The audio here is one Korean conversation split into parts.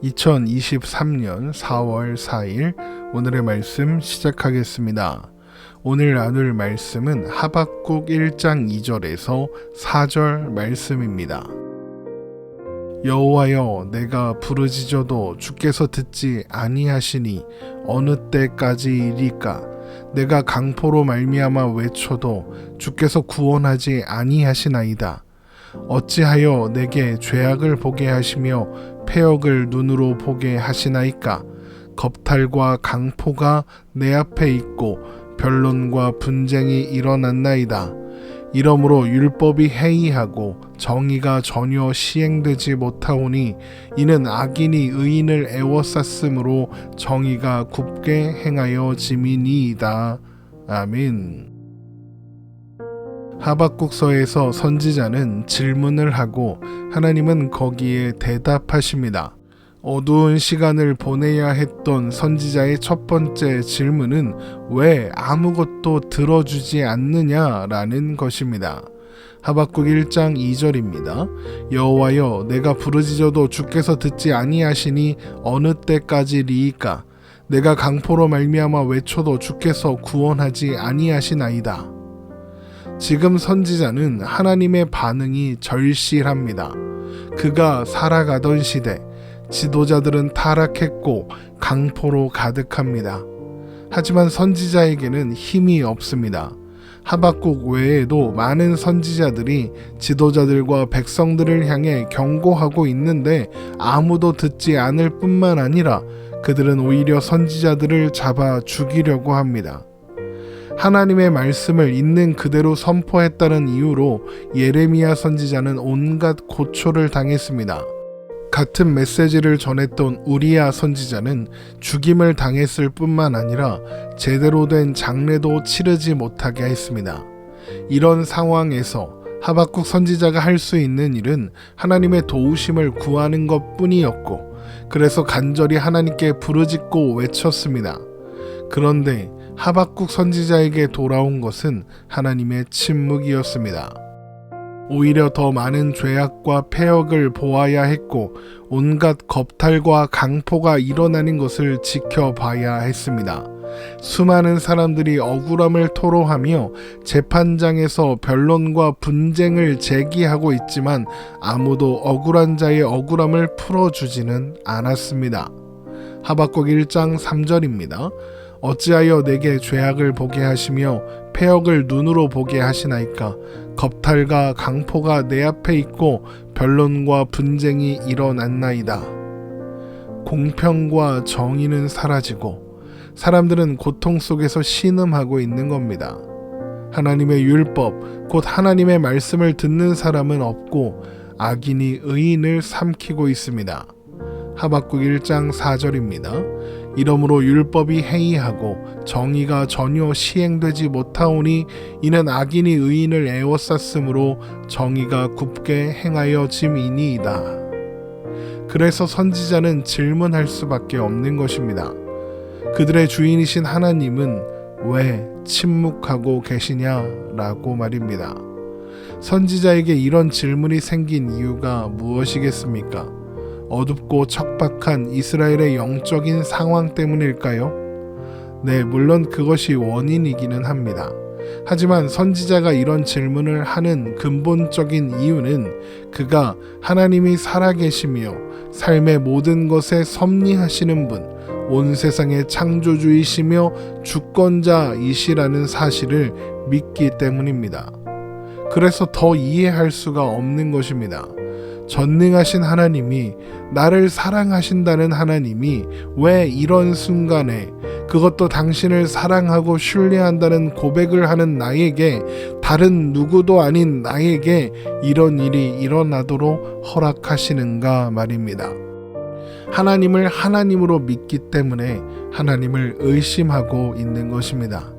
2023년 4월 4일 오늘의 말씀 시작하겠습니다. 오늘 나눌 말씀은 하박국 1장 2절에서 4절 말씀입니다. 여호와여, 내가 부르짖어도 주께서 듣지 아니하시니 어느 때까지이리까? 내가 강포로 말미암아 외쳐도 주께서 구원하지 아니하시나이다. 어찌하여 내게 죄악을 보게 하시며 패역을 눈으로 보게 하시나이까? 겁탈과 강포가 내 앞에 있고 변론과 분쟁이 일어났나이다. 이러므로 율법이 해이하고 정의가 전혀 시행되지 못하오니 이는 악인이 의인을 애워쌌으므로 정의가 굽게 행하여 짐이니이다. 아멘. 하박국서에서 선지자는 질문을 하고 하나님은 거기에 대답하십니다. 어두운 시간을 보내야 했던 선지자의 첫 번째 질문은 왜 아무것도 들어주지 않느냐라는 것입니다. 하박국 1장 2절입니다. 여호와여, 내가 부르짖어도 주께서 듣지 아니하시니 어느 때까지리이까? 내가 강포로 말미암아 외쳐도 주께서 구원하지 아니하시나이다. 지금 선지자는 하나님의 반응이 절실합니다. 그가 살아가던 시대, 지도자들은 타락했고 강포로 가득합니다. 하지만 선지자에게는 힘이 없습니다. 하박국 외에도 많은 선지자들이 지도자들과 백성들을 향해 경고하고 있는데 아무도 듣지 않을 뿐만 아니라 그들은 오히려 선지자들을 잡아 죽이려고 합니다. 하나님의 말씀을 있는 그대로 선포했다는 이유로 예레미야 선지자는 온갖 고초를 당했습니다. 같은 메시지를 전했던 우리야 선지자는 죽임을 당했을 뿐만 아니라 제대로 된 장례도 치르지 못하게 했습니다. 이런 상황에서 하박국 선지자가 할 수 있는 일은 하나님의 도우심을 구하는 것뿐이었고, 그래서 간절히 하나님께 부르짖고 외쳤습니다. 그런데 하박국 선지자에게 돌아온 것은 하나님의 침묵이었습니다. 오히려 더 많은 죄악과 패역을 보아야 했고 온갖 겁탈과 강포가 일어나는 것을 지켜봐야 했습니다. 수많은 사람들이 억울함을 토로하며 재판장에서 변론과 분쟁을 제기하고 있지만 아무도 억울한 자의 억울함을 풀어주지는 않았습니다. 하박국 1장 3절입니다. 어찌하여 내게 죄악을 보게 하시며 패역을 눈으로 보게 하시나이까? 겁탈과 강포가 내 앞에 있고 변론과 분쟁이 일어났나이다. 공평과 정의는 사라지고 사람들은 고통 속에서 신음하고 있는 겁니다. 하나님의 율법, 곧 하나님의 말씀을 듣는 사람은 없고 악인이 의인을 삼키고 있습니다. 하박국 1장 4절입니다. 이러므로 율법이 해이하고 정의가 전혀 시행되지 못하오니 이는 악인이 의인을 애워쌌으므로 정의가 굽게 행하여 짐이니이다. 그래서 선지자는 질문할 수밖에 없는 것입니다. 그들의 주인이신 하나님은 왜 침묵하고 계시냐라고 말입니다. 선지자에게 이런 질문이 생긴 이유가 무엇이겠습니까? 어둡고 척박한 이스라엘의 영적인 상황 때문일까요? 네, 물론 그것이 원인이기는 합니다. 하지만 선지자가 이런 질문을 하는 근본적인 이유는 그가 하나님이 살아계시며 삶의 모든 것에 섭리하시는 분, 온 세상의 창조주이시며 주권자이시라는 사실을 믿기 때문입니다. 그래서 더 이해할 수가 없는 것입니다. 전능하신 하나님이, 나를 사랑하신다는 하나님이 왜 이런 순간에, 그것도 당신을 사랑하고 신뢰한다는 고백을 하는 나에게, 다른 누구도 아닌 나에게 이런 일이 일어나도록 허락하시는가 말입니다. 하나님을 하나님으로 믿기 때문에 하나님을 의심하고 있는 것입니다.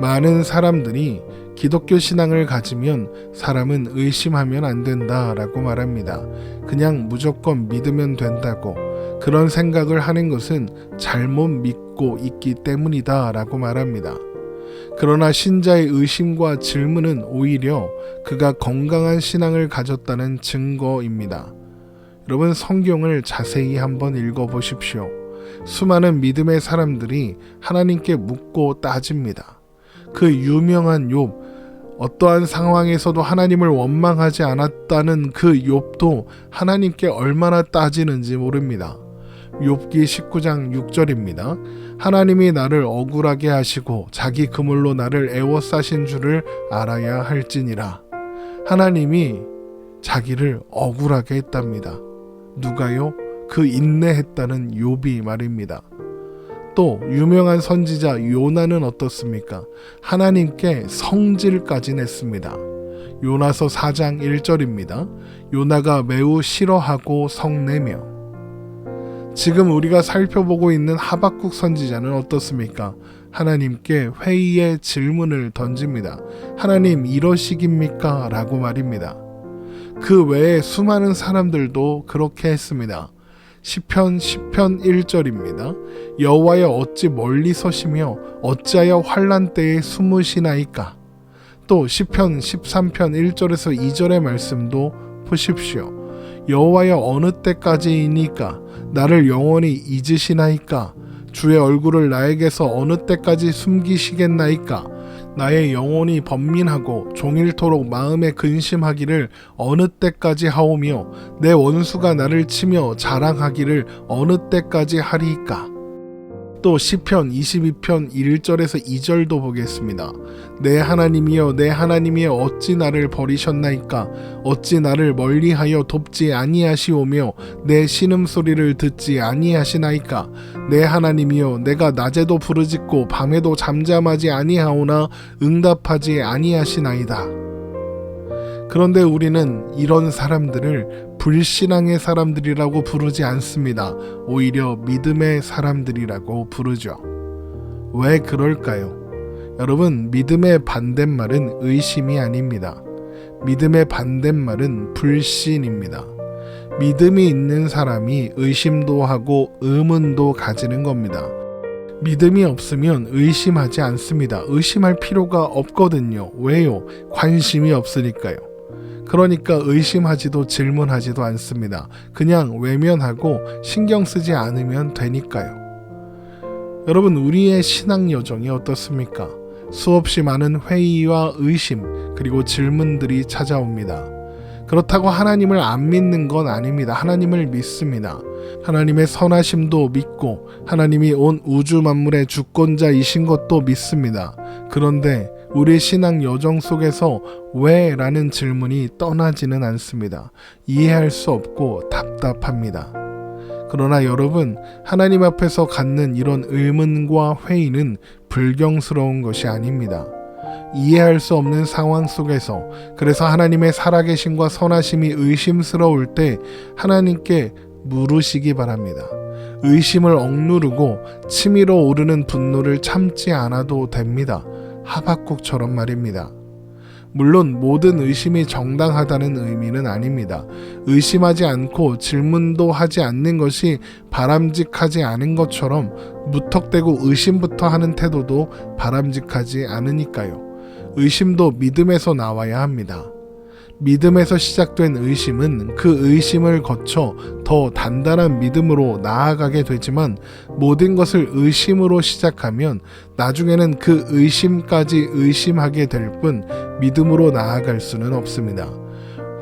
많은 사람들이 기독교 신앙을 가지면 사람은 의심하면 안 된다라고 말합니다. 그냥 무조건 믿으면 된다고, 그런 생각을 하는 것은 잘못 믿고 있기 때문이다라고 말합니다. 그러나 신자의 의심과 질문은 오히려 그가 건강한 신앙을 가졌다는 증거입니다. 여러분 성경을 자세히 한번 읽어보십시오. 수많은 믿음의 사람들이 하나님께 묻고 따집니다. 그 유명한 욥, 어떠한 상황에서도 하나님을 원망하지 않았다는 그 욥도 하나님께 얼마나 따지는지 모릅니다. 욥기 19장 6절입니다. 하나님이 나를 억울하게 하시고 자기 그물로 나를 애워싸신 줄을 알아야 할지니라. 하나님이 자기를 억울하게 했답니다. 누가요? 그 인내했다는 욥이 말입니다. 또 유명한 선지자 요나는 어떻습니까? 하나님께 성질까지 냈습니다. 요나서 4장 1절입니다. 요나가 매우 싫어하고 성내며. 지금 우리가 살펴보고 있는 하박국 선지자는 어떻습니까? 하나님께 회의의 질문을 던집니다. 하나님 이러시깁니까? 라고 말입니다. 그 외에 수많은 사람들도 그렇게 했습니다. 시편 10편 1절입니다. 여호와여 어찌 멀리 서시며 어찌하여 환난 때에 숨으시나이까. 또 시편 13편 1절에서 2절의 말씀도 보십시오. 여호와여 어느 때까지이니까 나를 영원히 잊으시나이까. 주의 얼굴을 나에게서 어느 때까지 숨기시겠나이까. 나의 영혼이 번민하고 종일토록 마음에 근심하기를 어느 때까지 하오며 내 원수가 나를 치며 자랑하기를 어느 때까지 하리이까. 또 시편 22편 1절에서 2절도 보겠습니다. 내 하나님이여 내 하나님이여 어찌 나를 버리셨나이까. 어찌 나를 멀리하여 돕지 아니하시오며 내 신음소리를 듣지 아니하시나이까. 내 하나님이여 내가 낮에도 부르짖고 밤에도 잠잠하지 아니하오나 응답하지 아니하시나이다. 그런데 우리는 이런 사람들을 불신앙의 사람들이라고 부르지 않습니다. 오히려 믿음의 사람들이라고 부르죠. 왜 그럴까요? 여러분, 믿음의 반대말은 의심이 아닙니다. 믿음의 반대말은 불신입니다. 믿음이 있는 사람이 의심도 하고 의문도 가지는 겁니다. 믿음이 없으면 의심하지 않습니다. 의심할 필요가 없거든요. 왜요? 관심이 없으니까요. 그러니까 의심하지도 질문하지도 않습니다. 그냥 외면하고 신경 쓰지 않으면 되니까요. 여러분, 우리의 신앙 여정이 어떻습니까? 수없이 많은 회의와 의심 그리고 질문들이 찾아옵니다. 그렇다고 하나님을 안 믿는 건 아닙니다. 하나님을 믿습니다. 하나님의 선하심도 믿고 하나님이 온 우주 만물의 주권자이신 것도 믿습니다. 그런데 우리 신앙 여정 속에서 왜? 라는 질문이 떠나지는 않습니다. 이해할 수 없고 답답합니다. 그러나 여러분, 하나님 앞에서 갖는 이런 의문과 회의는 불경스러운 것이 아닙니다. 이해할 수 없는 상황 속에서, 그래서 하나님의 살아계심과 선하심이 의심스러울 때 하나님께 물으시기 바랍니다. 의심을 억누르고 치밀어 오르는 분노를 참지 않아도 됩니다. 하박국처럼 말입니다. 물론 모든 의심이 정당하다는 의미는 아닙니다. 의심하지 않고 질문도 하지 않는 것이 바람직하지 않은 것처럼 무턱대고 의심부터 하는 태도도 바람직하지 않으니까요. 의심도 믿음에서 나와야 합니다. 믿음에서 시작된 의심은 그 의심을 거쳐 더 단단한 믿음으로 나아가게 되지만 모든 것을 의심으로 시작하면 나중에는 그 의심까지 의심하게 될 뿐 믿음으로 나아갈 수는 없습니다.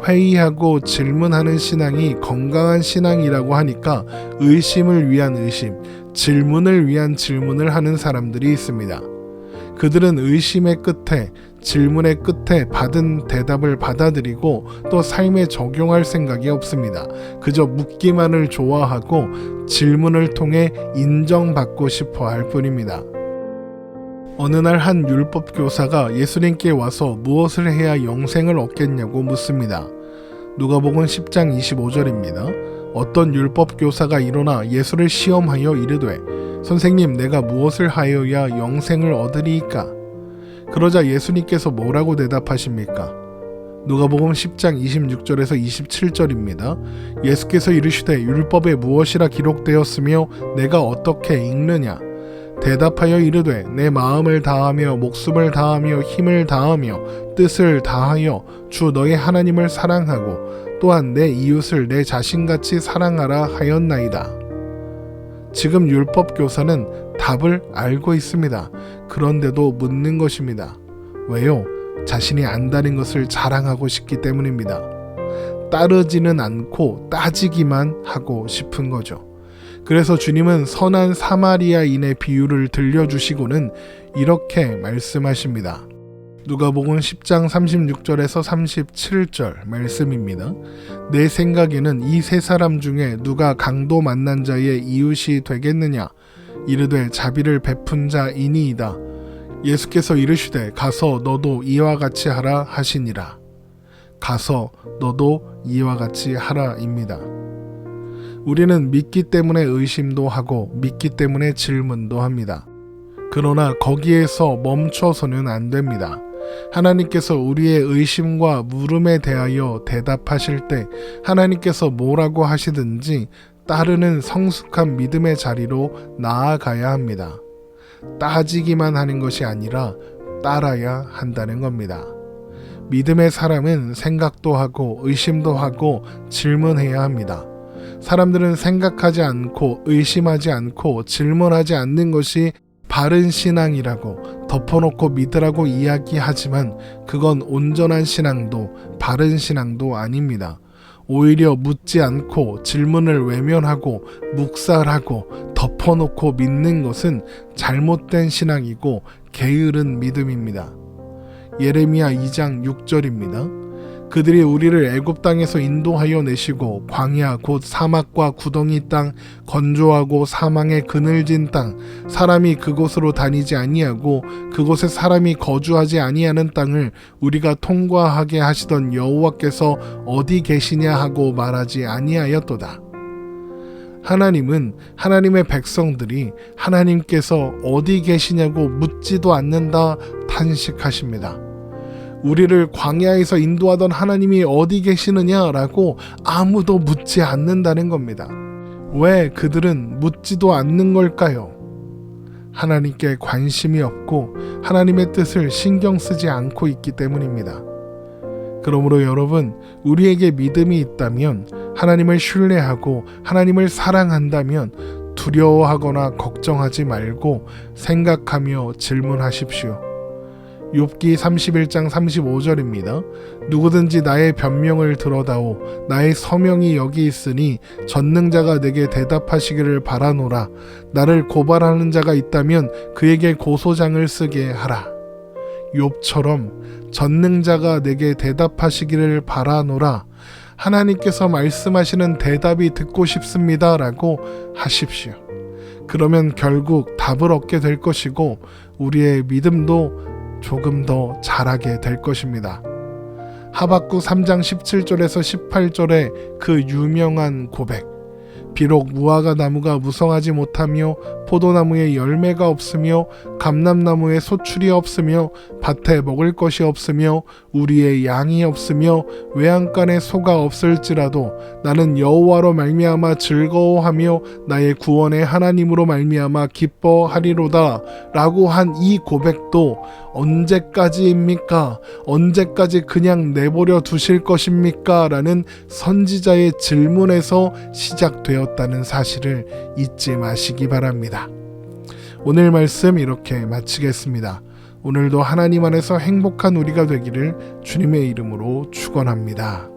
회의하고 질문하는 신앙이 건강한 신앙이라고 하니까 의심을 위한 의심, 질문을 위한 질문을 하는 사람들이 있습니다. 그들은 의심의 끝에, 질문의 끝에 받은 대답을 받아들이고 또 삶에 적용할 생각이 없습니다. 그저 묻기만을 좋아하고 질문을 통해 인정받고 싶어 할 뿐입니다. 어느 날 한 율법 교사가 예수님께 와서 무엇을 해야 영생을 얻겠냐고 묻습니다. 누가복음 10장 25절입니다. 어떤 율법 교사가 일어나 예수를 시험하여 이르되 선생님, 내가 무엇을 하여야 영생을 얻으리이까? 그러자 예수님께서 뭐라고 대답하십니까? 누가복음 10장 26절에서 27절입니다. 예수께서 이르시되 율법에 무엇이라 기록되었으며 내가 어떻게 읽느냐? 대답하여 이르되 내 마음을 다하며 목숨을 다하며 힘을 다하며 뜻을 다하여 주 너의 하나님을 사랑하고 또한 내 이웃을 내 자신같이 사랑하라 하였나이다. 지금 율법교사는 답을 알고 있습니다. 그런데도 묻는 것입니다. 왜요? 자신이 안다는 것을 자랑하고 싶기 때문입니다. 따르지는 않고 따지기만 하고 싶은 거죠. 그래서 주님은 선한 사마리아인의 비유를 들려주시고는 이렇게 말씀하십니다. 누가복음 10장 36절에서 37절 말씀입니다. 내 생각에는 이 세 사람 중에 누가 강도 만난 자의 이웃이 되겠느냐? 이르되 자비를 베푼 자이니이다. 예수께서 이르시되 가서 너도 이와 같이 하라 하시니라. 가서 너도 이와 같이 하라입니다. 우리는 믿기 때문에 의심도 하고 믿기 때문에 질문도 합니다. 그러나 거기에서 멈춰서는 안 됩니다. 하나님께서 우리의 의심과 물음에 대하여 대답하실 때 하나님께서 뭐라고 하시든지 따르는 성숙한 믿음의 자리로 나아가야 합니다. 따지기만 하는 것이 아니라 따라야 한다는 겁니다. 믿음의 사람은 생각도 하고 의심도 하고 질문해야 합니다. 사람들은 생각하지 않고 의심하지 않고 질문하지 않는 것이 바른 신앙이라고 덮어놓고 믿으라고 이야기하지만 그건 온전한 신앙도 바른 신앙도 아닙니다. 오히려 묻지 않고 질문을 외면하고 묵살하고 덮어놓고 믿는 것은 잘못된 신앙이고 게으른 믿음입니다. 예레미야 2장 6절입니다. 그들이 우리를 애굽 땅에서 인도하여 내시고 광야 곧 사막과 구덩이 땅 건조하고 사망의 그늘진 땅 사람이 그곳으로 다니지 아니하고 그곳에 사람이 거주하지 아니하는 땅을 우리가 통과하게 하시던 여호와께서 어디 계시냐 하고 말하지 아니하였도다. 하나님은 하나님의 백성들이 하나님께서 어디 계시냐고 묻지도 않는다 탄식하십니다. 우리를 광야에서 인도하던 하나님이 어디 계시느냐라고 아무도 묻지 않는다는 겁니다. 왜 그들은 묻지도 않는 걸까요? 하나님께 관심이 없고 하나님의 뜻을 신경 쓰지 않고 있기 때문입니다. 그러므로 여러분, 우리에게 믿음이 있다면, 하나님을 신뢰하고 하나님을 사랑한다면 두려워하거나 걱정하지 말고 생각하며 질문하십시오. 욥기 31장 35절입니다. 누구든지 나의 변명을 들어다오 나의 서명이 여기 있으니 전능자가 내게 대답하시기를 바라노라. 나를 고발하는 자가 있다면 그에게 고소장을 쓰게 하라. 욥처럼 전능자가 내게 대답하시기를 바라노라. 하나님께서 말씀하시는 대답이 듣고 싶습니다 라고 하십시오. 그러면 결국 답을 얻게 될 것이고 우리의 믿음도 조금 더 자라게 될 것입니다. 하박국 3장 17절에서 18절의 그 유명한 고백. 비록 무화과 나무가 무성하지 못하며 포도나무에 열매가 없으며 감람나무에 소출이 없으며 밭에 먹을 것이 없으며 우리의 양이 없으며 외양간에 소가 없을지라도 나는 여호와로 말미암아 즐거워하며 나의 구원의 하나님으로 말미암아 기뻐하리로다 라고 한 이 고백도 언제까지입니까? 언제까지 그냥 내버려 두실 것입니까? 라는 선지자의 질문에서 시작되었다는 사실을 잊지 마시기 바랍니다. 오늘 말씀 이렇게 마치겠습니다. 오늘도 하나님 안에서 행복한 우리가 되기를 주님의 이름으로 축원합니다.